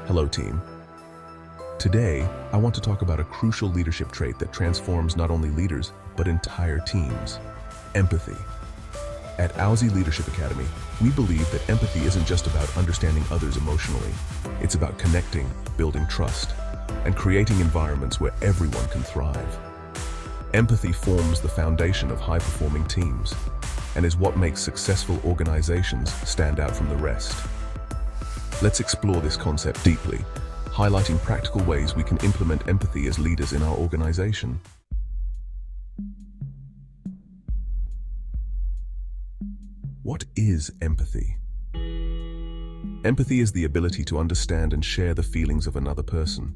Hello team. Today, I want to talk about a crucial leadership trait that transforms not only leaders, but entire teams: empathy. At Aussie Leadership Academy, we believe that empathy isn't just about understanding others emotionally. It's about connecting, building trust, and creating environments where everyone can thrive. Empathy forms the foundation of high-performing teams and is what makes successful organizations stand out from the rest. Let's explore this concept deeply, highlighting practical ways we can implement empathy as leaders in our organization. What is empathy? Empathy is the ability to understand and share the feelings of another person.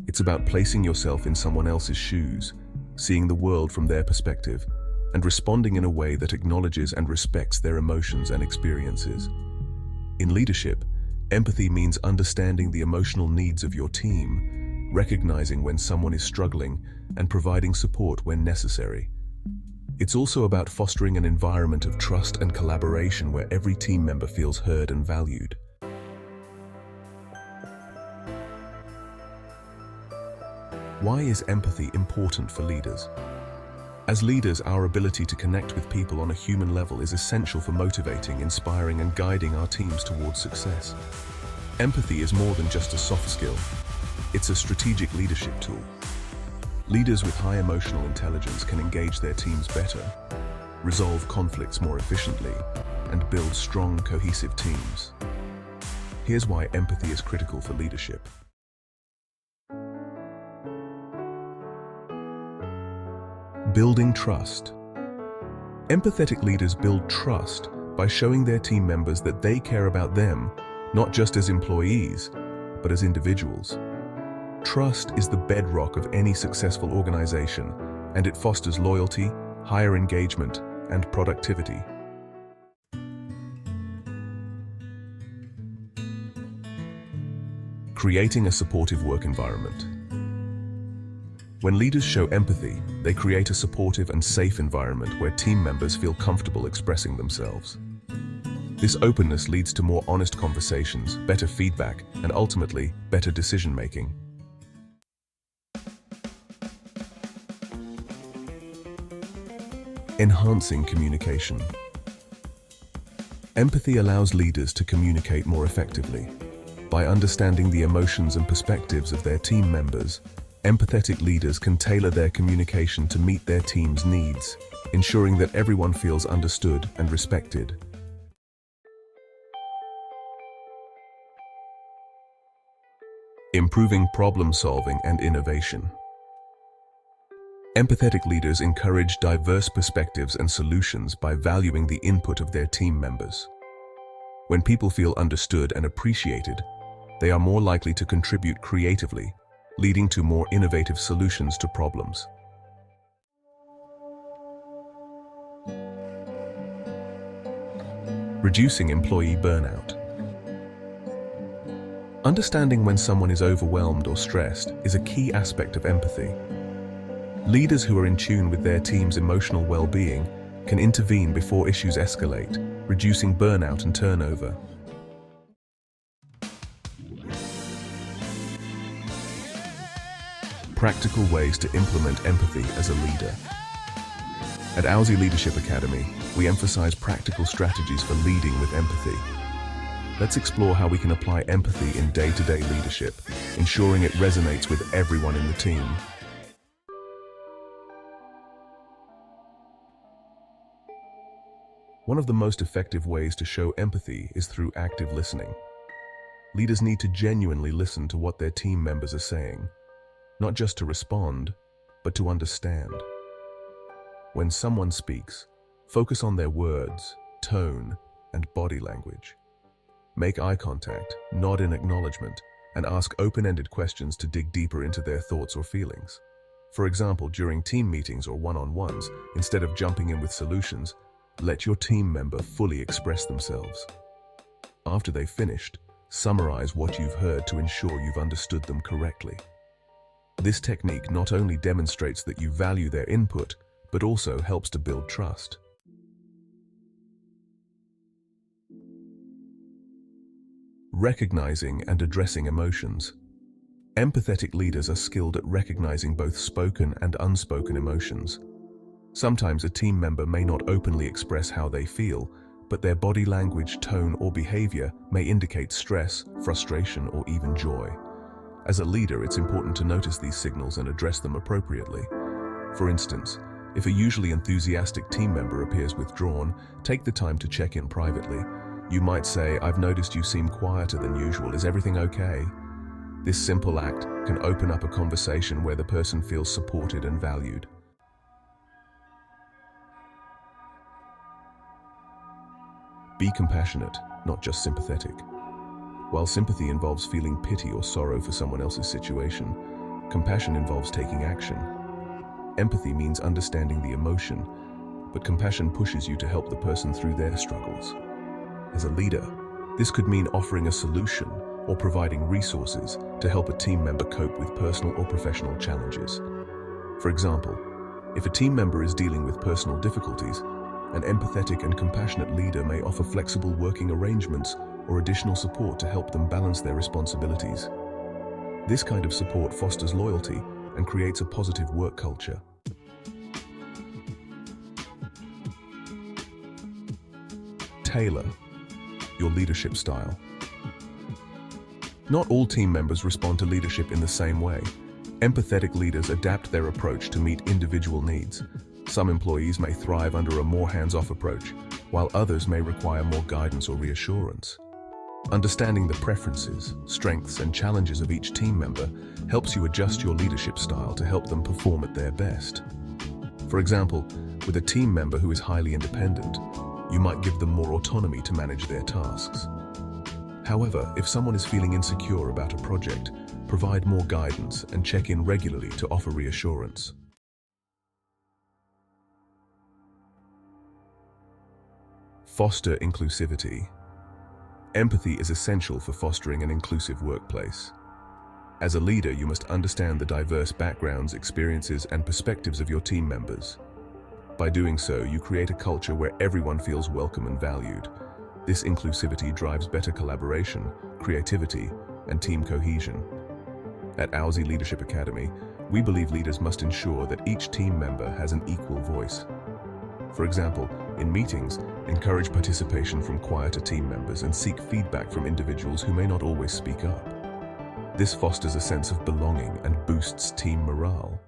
It's about placing yourself in someone else's shoes, seeing the world from their perspective, and responding in a way that acknowledges and respects their emotions and experiences. In leadership, empathy means understanding the emotional needs of your team, recognizing when someone is struggling, and providing support when necessary. It's also about fostering an environment of trust and collaboration where every team member feels heard and valued. Why is empathy important for leaders? As leaders, our ability to connect with people on a human level is essential for motivating, inspiring, and guiding our teams towards success. Empathy is more than just a soft skill. It's a strategic leadership tool. Leaders with high emotional intelligence can engage their teams better, resolve conflicts more efficiently, and build strong, cohesive teams. Here's why empathy is critical for leadership. Building trust. Empathetic leaders build trust by showing their team members that they care about them, not just as employees, but as individuals. Trust is the bedrock of any successful organization, and it fosters loyalty, higher engagement, and productivity. Creating a supportive work environment. When leaders show empathy, they create a supportive and safe environment where team members feel comfortable expressing themselves. This openness leads to more honest conversations, better feedback, and ultimately, better decision-making. Enhancing communication. Empathy allows leaders to communicate more effectively. By understanding the emotions and perspectives of their team members, empathetic leaders can tailor their communication to meet their team's needs, ensuring that everyone feels understood and respected. Improving problem-solving and innovation. Empathetic leaders encourage diverse perspectives and solutions by valuing the input of their team members. When people feel understood and appreciated, they are more likely to contribute creatively, leading to more innovative solutions to problems. Reducing employee burnout. Understanding when someone is overwhelmed or stressed is a key aspect of empathy. Leaders who are in tune with their team's emotional well-being can intervene before issues escalate, reducing burnout and turnover. Practical ways to implement empathy as a leader. At Aussie Leadership Academy, we emphasize practical strategies for leading with empathy. Let's explore how we can apply empathy in day-to-day leadership, ensuring it resonates with everyone in the team. One of the most effective ways to show empathy is through active listening. Leaders need to genuinely listen to what their team members are saying, not just to respond, but to understand. When someone speaks, focus on their words, tone, and body language. Make eye contact, nod in acknowledgement, and ask open-ended questions to dig deeper into their thoughts or feelings. For example, during team meetings or one-on-ones, instead of jumping in with solutions, let your team member fully express themselves. After they've finished, summarize what you've heard to ensure you've understood them correctly. This technique not only demonstrates that you value their input, but also helps to build trust. Recognizing and addressing emotions. Empathetic leaders are skilled at recognizing both spoken and unspoken emotions. Sometimes a team member may not openly express how they feel, but their body language, tone, or behavior may indicate stress, frustration, or even joy. As a leader, it's important to notice these signals and address them appropriately. For instance, if a usually enthusiastic team member appears withdrawn, take the time to check in privately. You might say, "I've noticed you seem quieter than usual. Is everything okay?" This simple act can open up a conversation where the person feels supported and valued. Be compassionate, not just sympathetic. While sympathy involves feeling pity or sorrow for someone else's situation, compassion involves taking action. Empathy means understanding the emotion, but compassion pushes you to help the person through their struggles. As a leader, this could mean offering a solution or providing resources to help a team member cope with personal or professional challenges. For example, if a team member is dealing with personal difficulties, an empathetic and compassionate leader may offer flexible working arrangements or additional support to help them balance their responsibilities. This kind of support fosters loyalty and creates a positive work culture. Tailor your leadership style. Not all team members respond to leadership in the same way. Empathetic leaders adapt their approach to meet individual needs. Some employees may thrive under a more hands-off approach, while others may require more guidance or reassurance. Understanding the preferences, strengths, and challenges of each team member helps you adjust your leadership style to help them perform at their best. For example, with a team member who is highly independent, you might give them more autonomy to manage their tasks. However, if someone is feeling insecure about a project, provide more guidance and check in regularly to offer reassurance. Foster inclusivity. Empathy is essential for fostering an inclusive workplace. As a leader, you must understand the diverse backgrounds, experiences, and perspectives of your team members. By doing so, you create a culture where everyone feels welcome and valued. This inclusivity drives better collaboration, creativity, and team cohesion. At Aussie Leadership Academy, we believe leaders must ensure that each team member has an equal voice. For example, in meetings, encourage participation from quieter team members and seek feedback from individuals who may not always speak up. This fosters a sense of belonging and boosts team morale.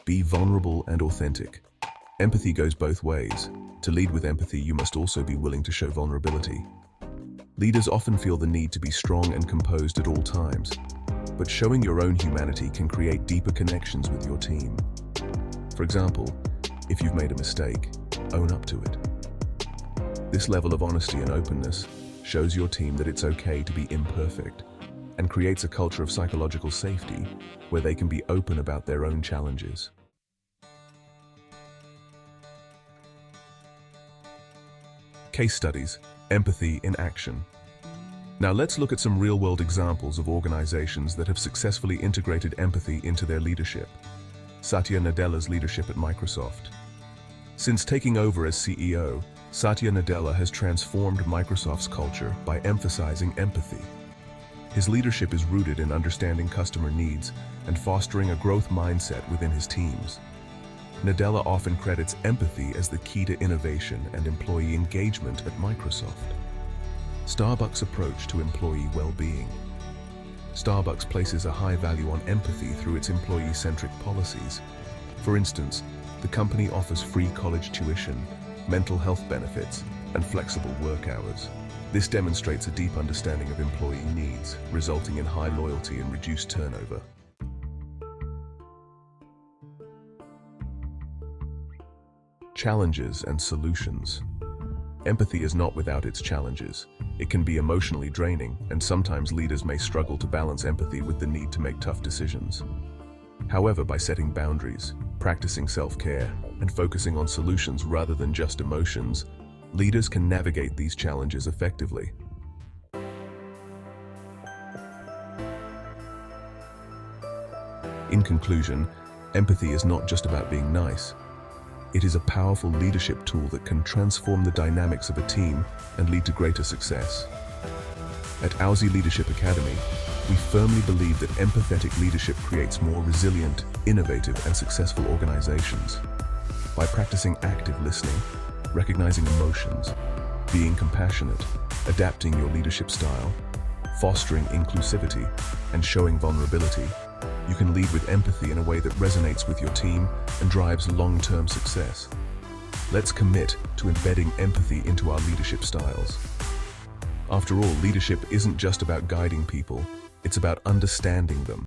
Be vulnerable and authentic. Empathy goes both ways. To lead with empathy, you must also be willing to show vulnerability. Leaders often feel the need to be strong and composed at all times, but showing your own humanity can create deeper connections with your team. For example, if you've made a mistake, own up to it. This level of honesty and openness shows your team that it's okay to be imperfect and creates a culture of psychological safety where they can be open about their own challenges. Case studies, empathy in action. Now let's look at some real-world examples of organizations that have successfully integrated empathy into their leadership. Satya Nadella's leadership at Microsoft. Since taking over as CEO, Satya Nadella has transformed Microsoft's culture by emphasizing empathy. His leadership is rooted in understanding customer needs and fostering a growth mindset within his teams. Nadella often credits empathy as the key to innovation and employee engagement at Microsoft. Starbucks' approach to employee well-being. Starbucks places a high value on empathy through its employee-centric policies. For instance, the company offers free college tuition, mental health benefits, and flexible work hours. This demonstrates a deep understanding of employee needs, resulting in high loyalty and reduced turnover. Challenges and solutions. Empathy is not without its challenges. It can be emotionally draining, and sometimes leaders may struggle to balance empathy with the need to make tough decisions. However, by setting boundaries, practicing self-care, and focusing on solutions rather than just emotions, leaders can navigate these challenges effectively. In conclusion, empathy is not just about being nice. It is a powerful leadership tool that can transform the dynamics of a team and lead to greater success. At Aussie Leadership Academy, we firmly believe that empathetic leadership creates more resilient, innovative, and successful organizations. By practicing active listening, recognizing emotions, being compassionate, adapting your leadership style, fostering inclusivity, and showing vulnerability, you can lead with empathy in a way that resonates with your team and drives long-term success. Let's commit to embedding empathy into our leadership styles. After all, leadership isn't just about guiding people, it's about understanding them.